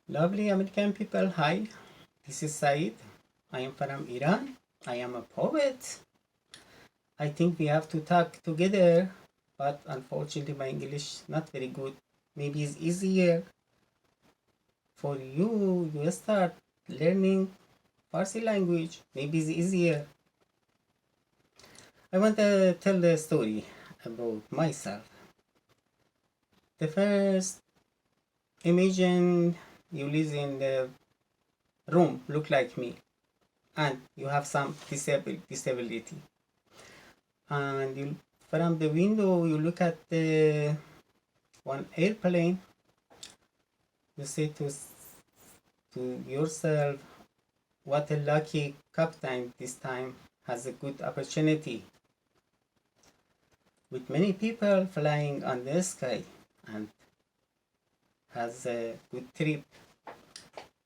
Lovely American people, hi. This is Said. I am from Iran. I am a poet. I think we have to talk together, but unfortunately my English not very good. Maybe it's easier for you. You start learning Farsi language. Maybe it's easier. I want to tell a story about myself. The first, imagine you live in the room, look like me, and you have some disability and you from the window you look at the one airplane. You say to yourself, what a lucky captain this time has a good opportunity with many people flying on the sky and has a good trip.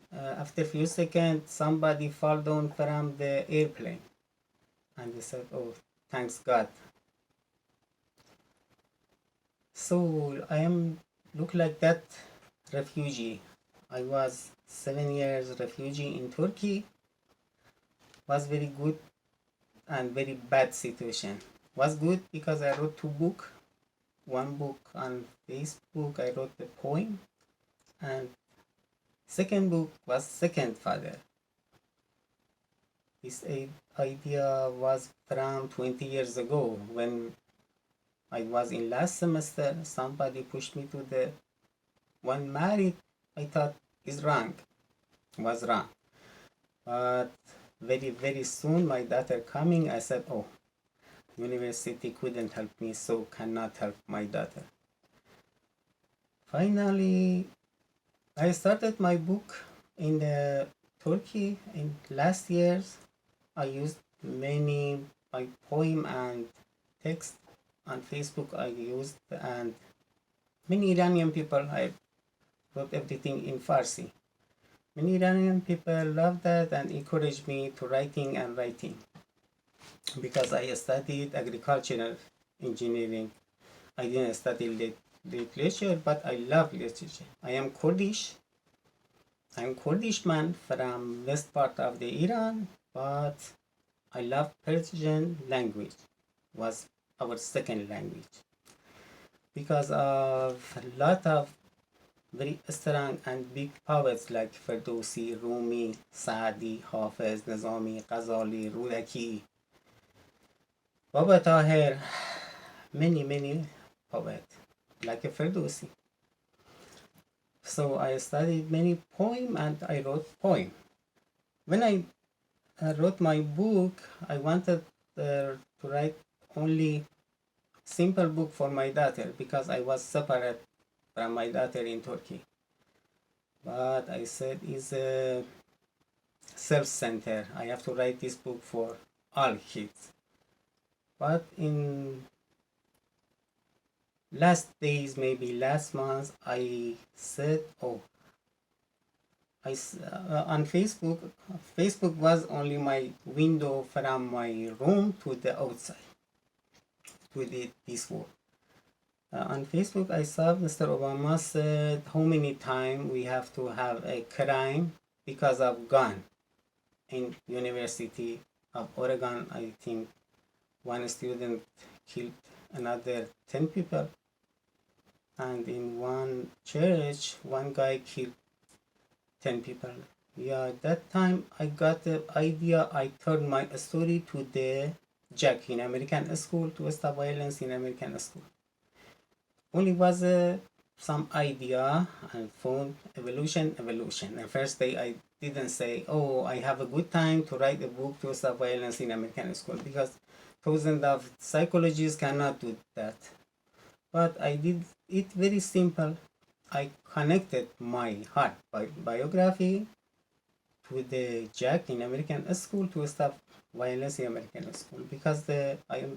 After a few seconds somebody fall down from the airplane and you said, oh, thanks God. So I am look like that refugee. I was 7 years refugee in Turkey. Was very good and very bad situation. Was good because I wrote two book. One book on Facebook I wrote the poem, and second book was Second Father. This idea was from 20 years ago when I was in last semester. Somebody pushed me to the one married. I thought is wrong, was wrong. But very soon my daughter coming, I said, oh, university couldn't help me, so cannot help my daughter. Finally, I started my book in the Turkey in last years. I used many my poem and text on Facebook. I used, and many Iranian people, I wrote everything in Farsi. Many Iranian people love that and encourage me to writing and writing because I studied agricultural engineering. I didn't study literature, but I love literature. I am Kurdish. I'm Kurdish man from west part of the Iran, but I love Persian language. Was our second language because of a lot of very strong and big poets like Ferdowsi, Rumi, Saadi, Hafiz, Nizami, Ghazali, Rudaki, Baba Tahir, many poets like Ferdowsi. So I studied many poem and I wrote poem. When I wrote my book, I wanted to write only simple book for my daughter because I was separate from my daughter in Turkey. But I said it's a self-centered. I have to write this book for all kids. But in last days, maybe last month, I said, oh, on Facebook. Facebook was only my window from my room to the outside, to this world. On Facebook, I saw Mr. Obama said how many times we have to have a crime because of gun. In University of Oregon, I think one student killed another 10 people, and in one church, one guy killed 10 people. Yeah, that time I got the idea. I turned my story to the Jack in American school, to stop violence in American school. Only was some idea and found evolution. The first day I didn't say, oh, I have a good time to write a book to stop violence in American school because thousands of psychologists cannot do that. But I did it very simple. I connected my heart biography to the Jack in American school to stop violence in American school because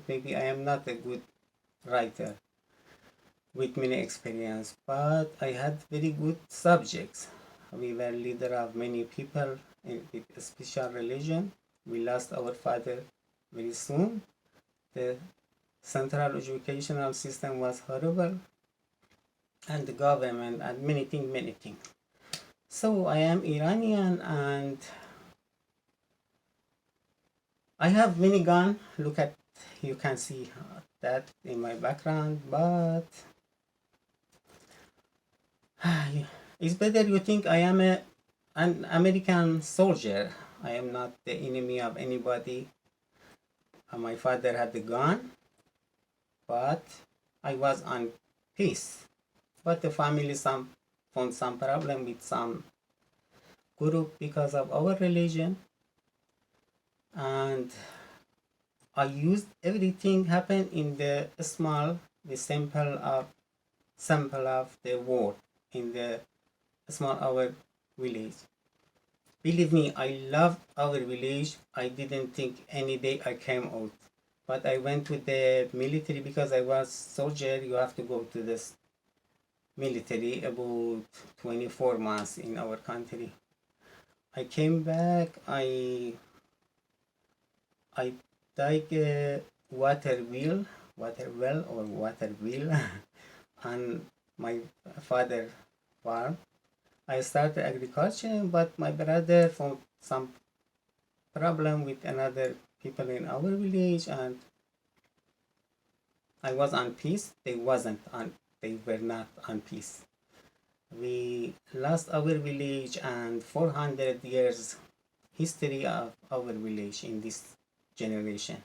maybe I am not a good writer with many experience, but I had very good subjects. We were leader of many people with a special religion. We lost our father very soon. The central educational system was horrible, and the government and many things. So I am Iranian and I have minigun. Look at, you can see that in my background, but it's better you think I am an American soldier. I am not the enemy of anybody. My father had the gun, but I was on peace. But the family found some problem with some group because of our religion, and I used everything happened in the sample of the word in the small our village. Believe me, I loved our village. I didn't think any day I came out. But I went to the military because I was soldier. You have to go to this military about 24 months in our country. I came back. I dug a water well or water wheel on my father farm. I started agriculture, but my brother found some problem with another people in our village, and I was on peace. They were not on peace. We lost our village and 400 years history of our village in this generation.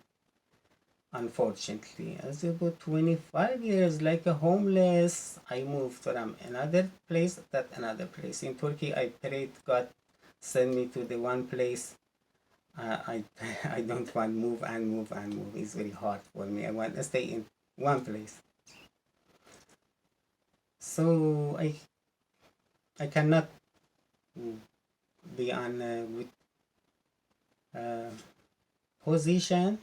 Unfortunately, as about 25 years like a homeless, I moved from another place that another place. In Turkey, I prayed God send me to the one place. I I don't want move and move and move. It's very hard for me. I want to stay in one place. So I cannot be on with uh, position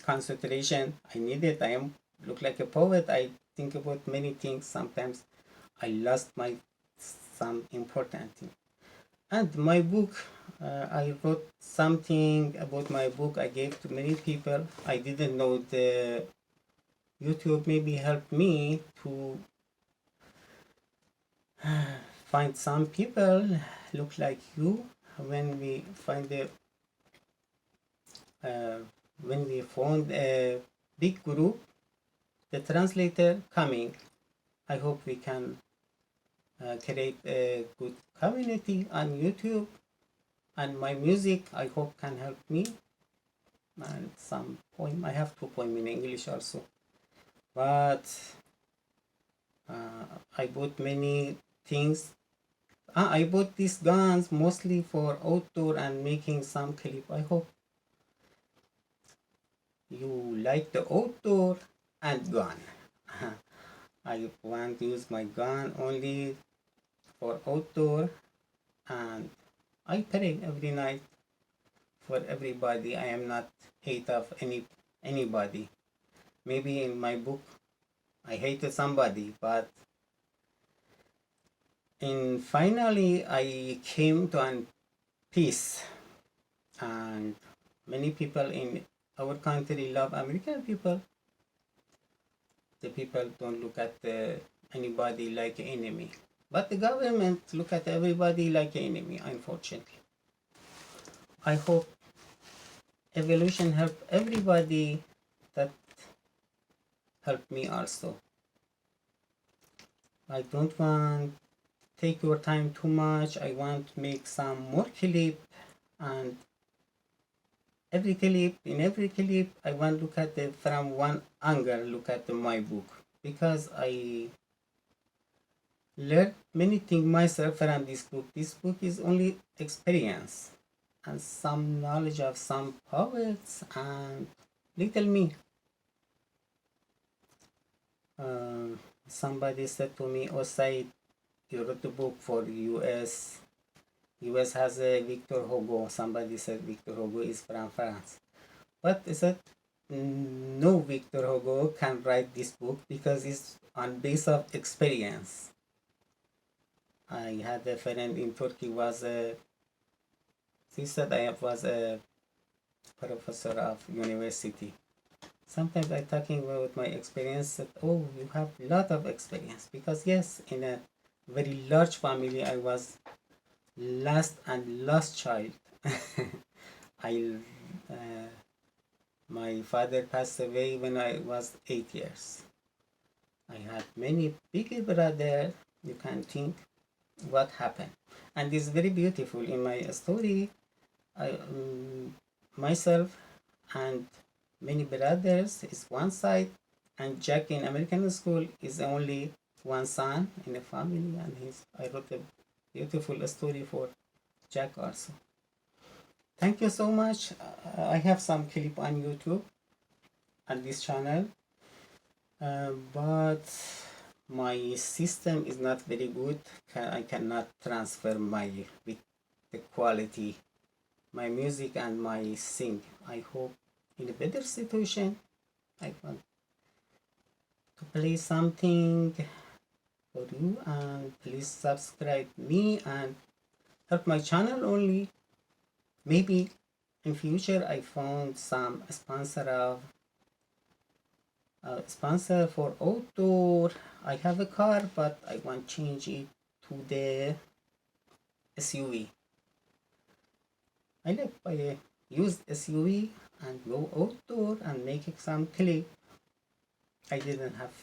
concentration. I need it. I am look like a poet. I think about many things. Sometimes I lost my some important thing. And my book, I wrote something about my book. I gave to many people. I didn't know the YouTube maybe helped me to find some people look like you. When we find the uh, when we found a big group, the translator coming, I hope we can create a good community on YouTube, and my music I hope can help me, and some poem. I have two poem in English also, but I bought many things. I bought these guns mostly for outdoor and making some clip. I hope you like the outdoor and gun. I want to use my gun only for outdoor, and I pray every night for everybody. I am not hate of anybody. Maybe in my book I hated somebody, but in finally I came to an peace, and many people in our country love American people. The people don't look at anybody like an enemy, but the government look at everybody like an enemy. Unfortunately, I hope evolution help everybody that help me also. I don't want take your time too much. I want to make some more clip, and every clip I want to look at it from one angle, look at my book, because I learned many things myself from this book. This book is only experience and some knowledge of some poets and little me. Somebody said to me, "Oh, Said, you wrote a book for US. US has a Victor Hugo." Somebody said Victor Hugo is from France. But I said, no, Victor Hugo can write this book because it's on base of experience. I had a friend in Turkey she said I was a professor of university. Sometimes I talking about my experience that, oh, you have a lot of experience, because yes, in a very large family I was last child. I My father passed away when I was 8 years. I had many bigger brothers. You can think what happened, and it's very beautiful in my story. I myself and many brothers is one side, and Jack in American school is only one son in a family, and I wrote a beautiful story for Jack also. Thank you so much. I have some clip on YouTube on this channel, but my system is not very good. I cannot transfer with the quality my music and my sing. I hope in a better situation I want to play something for you, and please subscribe me and help my channel only. Maybe in future I found some sponsor for outdoor. I have a car, but I want to change it to the SUV. I like by use SUV and go outdoor and make some clip. I didn't have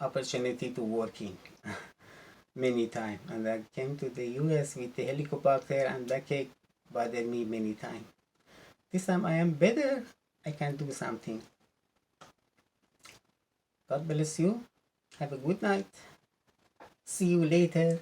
opportunity to work in many times, and I came to the US with the helicopter, and that cake bothered me many times. This time I am better. I can do something. God bless you. Have a good night. See you later.